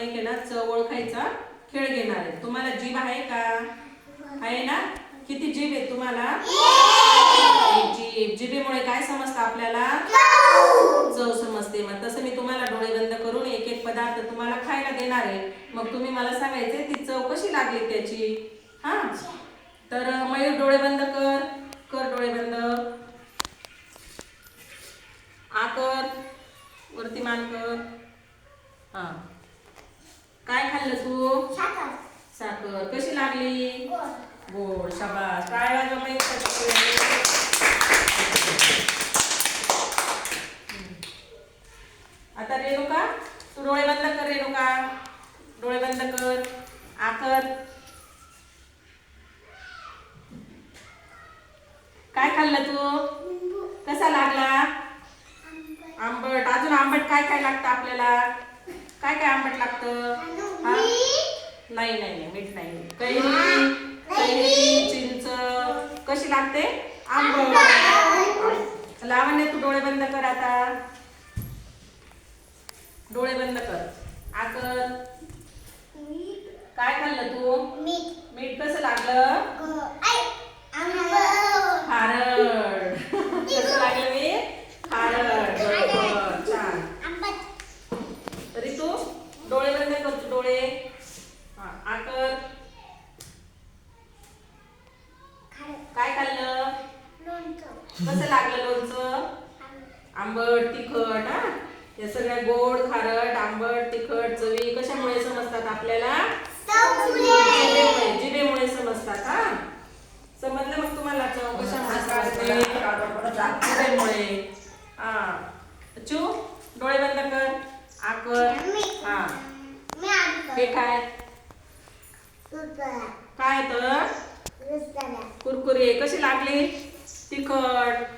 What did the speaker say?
एक आहे ना चव ओळखायचा खेळ घेणार आहे. तुम्हाला जीभ आहे का? आहे ना? किती जीभ आहे तुम्हाला? जीभ. जिभेमुळे काय समजतं आपल्याला? चव समजते. मग तसं मी तुम्हाला डोळे बंद करून एक एक पदार्थ तुम्हाला खायला देणार आहे. मग तुम्ही मला सांगायचे ती चव कशी लागली त्याची. हा, तर मयूर डोळे बंद कर. कर डोळे बंद. आ कर. वरती मान कर. हा, काय खाल्लं तू? साखर. कशी लागली? गोड. शाबास. काय वाजव मयूर. आता रेणुका तू डोळे बंद कर. रेणुका डोळे बंद कर. आ कर. काय खाल्लं तू? कसा लागला? आंबट. अजून आंबट काय काय लागतं आपल्याला? काय काय आंबट लागतं? नाही नाही नाही, मीठ नाही. कैरी चिंच कशी लागते? आंबट. लावण्य तू डोळे बंद कर आता. डोळे बंद कर. आ कर. काय खाल्लं तू? मीठ कसं लागलं? खारट. कसं लागलं मीठ? खारट. बरोबर. छान. ऋतू डोळे बंद कर तू. डोळे. हा, आ कर. काय खाल्लं? कसं लागलं लोणचं? आंबट तिखट. हा, या सगळ्या गोड खारट आंबट तिखट चवी कशामुळे समजतात आपल्याला? जिभेमुळे समजतात. हा, समजलं मग तुम्हाला चव कशामुळे समजते? जिभेमुळे. हा, चू डोळे बंद कर. आ कर. हा, हे काय? काय तर कुरकुरे. कशी लागली? तिखट.